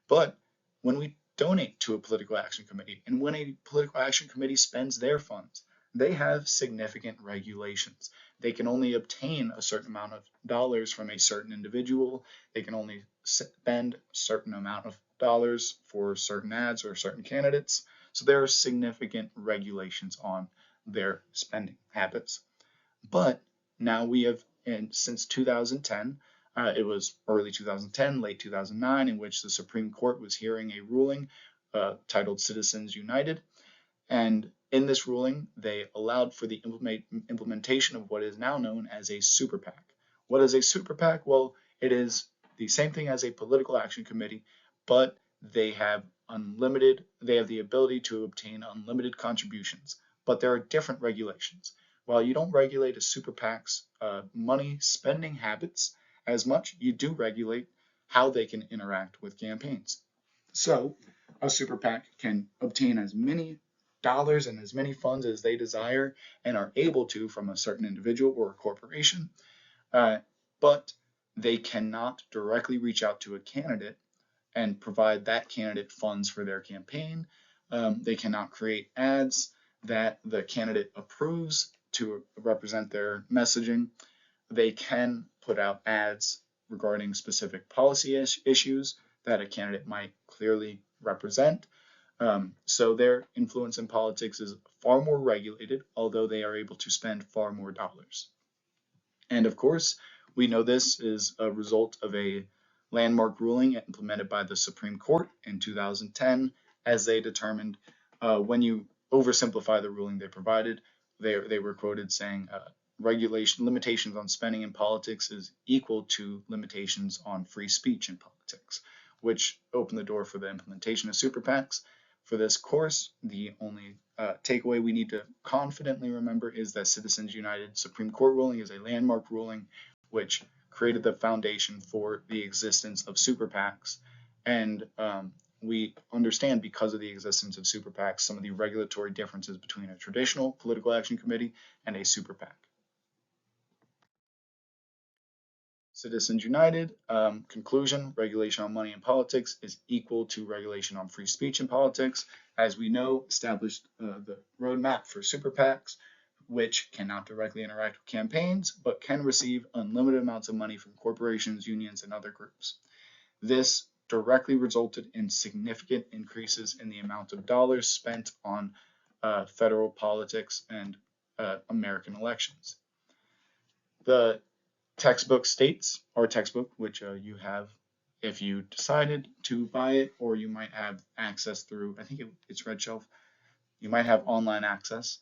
But when we donate to a political action committee, and when a political action committee spends their funds, they have significant regulations. They can only obtain a certain amount of dollars from a certain individual. They can only spend a certain amount of dollars for certain ads or certain candidates. So there are significant regulations on their spending habits. But now we have, and since 2010, it was early 2010, late 2009, in which the Supreme Court was hearing a ruling titled Citizens United. And in this ruling, they allowed for the implementation of what is now known as a super PAC. What is a super PAC? Well, it is the same thing as a political action committee, but they have the ability to obtain unlimited contributions. But there are different regulations. While you don't regulate a super PAC's money spending habits as much, you do regulate how they can interact with campaigns. So a super PAC can obtain as many dollars and as many funds as they desire and are able to from a certain individual or a corporation, but they cannot directly reach out to a candidate and provide that candidate funds for their campaign. They cannot create ads that the candidate approves to represent their messaging. They can put out ads regarding specific policy issues that a candidate might clearly represent. So their influence in politics is far more regulated, although they are able to spend far more dollars. And of course, we know this is a result of a landmark ruling implemented by the Supreme Court in 2010, as they determined when you oversimplify the ruling they provided, they were quoted saying limitations on spending in politics is equal to limitations on free speech in politics, which opened the door for the implementation of super PACs. For this course, the only takeaway we need to confidently remember is that Citizens United Supreme Court ruling is a landmark ruling which created the foundation for the existence of super PACs. And we understand, because of the existence of super PACs, some of the regulatory differences between a traditional political action committee and a super PAC. Citizens United, conclusion, regulation on money in politics is equal to regulation on free speech in politics. As we know, established the roadmap for super PACs, which cannot directly interact with campaigns, but can receive unlimited amounts of money from corporations, unions, and other groups. This directly resulted in significant increases in the amount of dollars spent on federal politics and American elections. The textbook states, our textbook, which you have if you decided to buy it, or you might have access through, I think it's Red Shelf, you might have online access.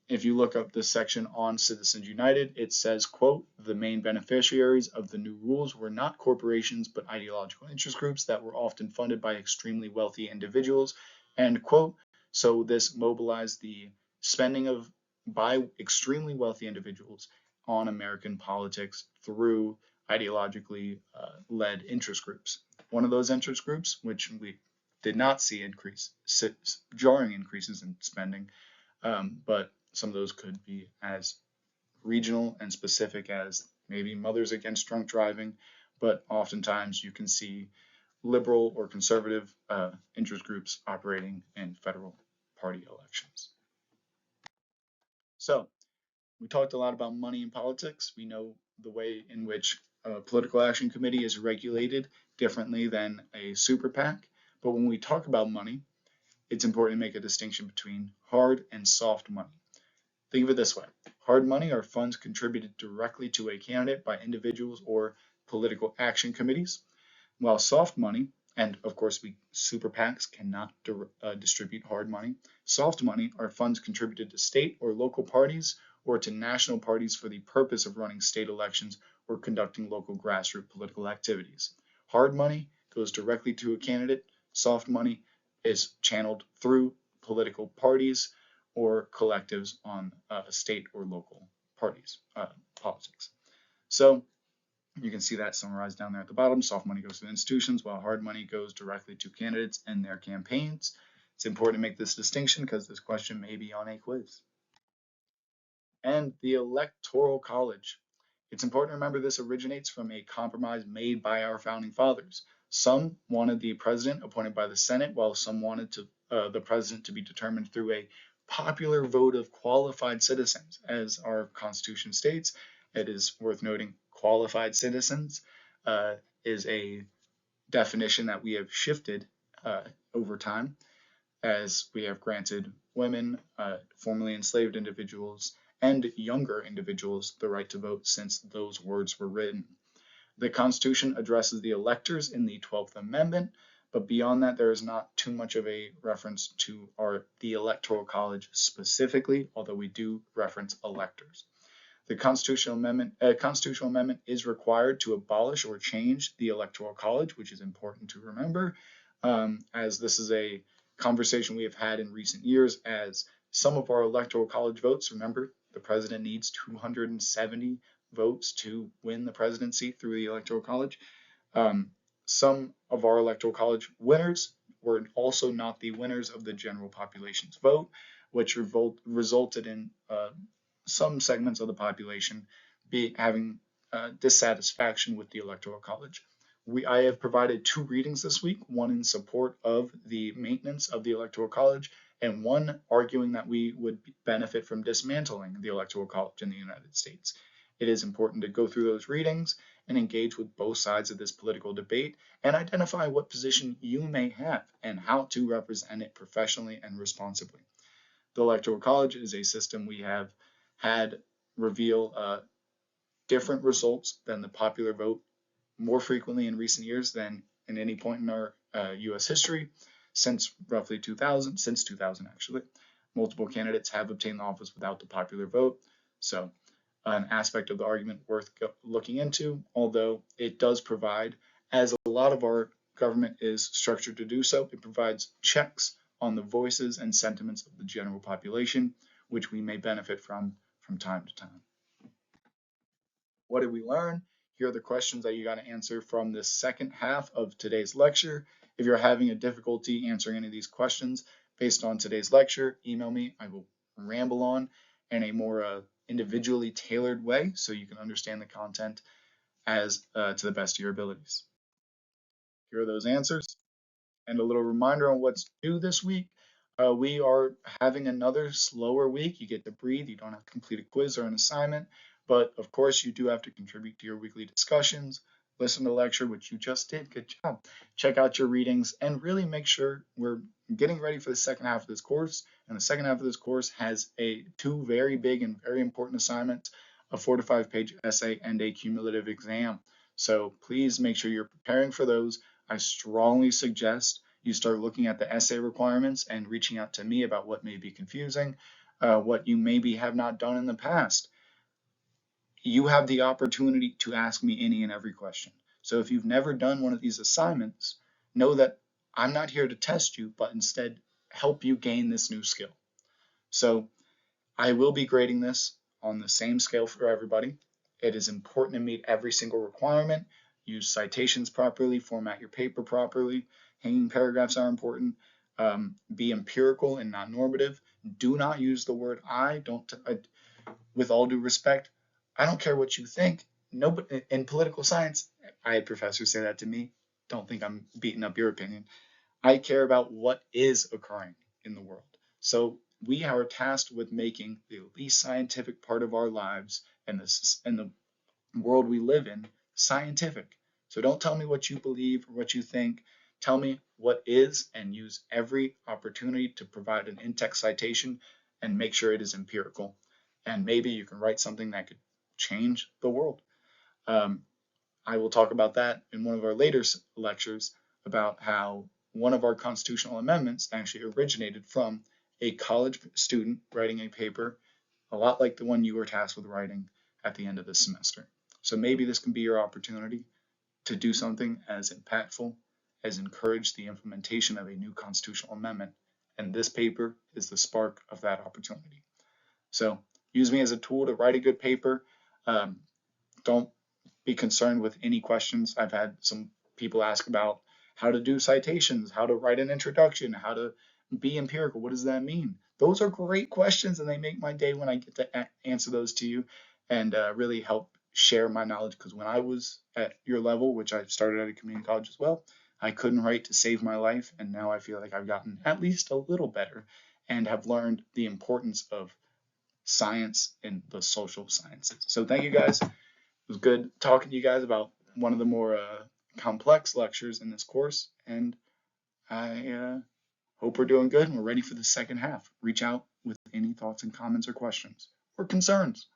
If you look up this section on Citizens United, it says, quote, the main beneficiaries of the new rules were not corporations, but ideological interest groups that were often funded by extremely wealthy individuals, end quote. So this mobilized the spending by extremely wealthy individuals on American politics through ideologically led interest groups. One of those interest groups, which we did not see jarring increases in spending, but some of those could be as regional and specific as maybe Mothers Against Drunk Driving, but oftentimes you can see liberal or conservative interest groups operating in federal party elections. So we talked a lot about money in politics. We know the way in which a political action committee is regulated differently than a super PAC. But when we talk about money, it's important to make a distinction between hard and soft money. Think of it this way. Hard money are funds contributed directly to a candidate by individuals or political action committees, while soft money, and of course super PACs cannot distribute hard money, soft money are funds contributed to state or local parties or to national parties for the purpose of running state elections or conducting local grassroots political activities. Hard money goes directly to a candidate. Soft money is channeled through political parties or collectives on state or local parties, politics. So you can see that summarized down there at the bottom. Soft money goes to institutions, while hard money goes directly to candidates and their campaigns. It's important to make this distinction because this question may be on a quiz. And the Electoral College. It's important to remember this originates from a compromise made by our founding fathers. Some wanted the president appointed by the Senate, while some wanted the president to be determined through a popular vote of qualified citizens. As our Constitution states, it is worth noting qualified citizens is a definition that we have shifted over time, as we have granted women, formerly enslaved individuals, and younger individuals the right to vote since those words were written. The Constitution addresses the electors in the 12th Amendment, but beyond that, there is not too much of a reference to the Electoral College specifically, although we do reference electors. The Constitutional Amendment is required to abolish or change the Electoral College, which is important to remember, as this is a conversation we have had in recent years, as some of our Electoral College votes, remember, the president needs 270 votes to win the presidency through the Electoral College. Some of our Electoral College winners were also not the winners of the general population's vote, which resulted in some segments of the population having dissatisfaction with the Electoral College. I have provided 2 readings this week, one in support of the maintenance of the Electoral College and one arguing that we would benefit from dismantling the Electoral College in the United States. It is important to go through those readings and engage with both sides of this political debate and identify what position you may have and how to represent it professionally and responsibly. The Electoral College is a system we have had reveal different results than the popular vote more frequently in recent years than in any point in our U.S. history since roughly 2000, since 2000 actually. Multiple candidates have obtained the office without the popular vote, so an aspect of the argument worth looking into, although it does provide, as a lot of our government is structured to do so, it provides checks on the voices and sentiments of the general population, which we may benefit from time to time. What did we learn? Here are the questions that you got to answer from this second half of today's lecture. If you're having a difficulty answering any of these questions based on today's lecture, email me. I will ramble on in a more individually tailored way so you can understand the content as to the best of your abilities. Here are those answers. And a little reminder on what's due this week. We are having another slower week. You get to breathe. You don't have to complete a quiz or an assignment. But of course, you do have to contribute to your weekly discussions, listen to the lecture, which you just did. Good job. Check out your readings and really make sure we're getting ready for the second half of this course. And the second half of this course has 2 very big and very important assignments, a 4 to 5 page essay and a cumulative exam. So please make sure you're preparing for those. I strongly suggest you start looking at the essay requirements and reaching out to me about what may be confusing, what you maybe have not done in the past. You have the opportunity to ask me any and every question. So if you've never done one of these assignments, know that I'm not here to test you, but instead help you gain this new skill. So I will be grading this on the same scale for everybody. It is important to meet every single requirement. Use citations properly, format your paper properly. Hanging paragraphs are important. Be empirical and not normative. Do not use the word I. With all due respect, I don't care what you think. Nobody in political science, I had professors say that to me. Don't think I'm beating up your opinion. I care about what is occurring in the world. So we are tasked with making the least scientific part of our lives and the world we live in scientific. So don't tell me what you believe or what you think. Tell me what is, and use every opportunity to provide an in-text citation and make sure it is empirical. And maybe you can write something that could change the world. I will talk about that in one of our later lectures about how one of our constitutional amendments actually originated from a college student writing a paper a lot like the one you were tasked with writing at the end of this semester. So maybe this can be your opportunity to do something as impactful as encourage the implementation of a new constitutional amendment, and this paper is the spark of that opportunity. So use me as a tool to write a good paper. Don't be concerned with any questions. I've had some people ask about how to do citations, how to write an introduction, how to be empirical. What does that mean? Those are great questions, and they make my day when I get to answer those to you and really help share my knowledge. Because when I was at your level, which I started at a community college as well, I couldn't write to save my life, and now I feel like I've gotten at least a little better and have learned the importance of science and the social sciences. So thank you guys. It was good talking to you guys about one of the more complex lectures in this course, and I hope we're doing good and we're ready for the second half. Reach out with any thoughts and comments or questions or concerns.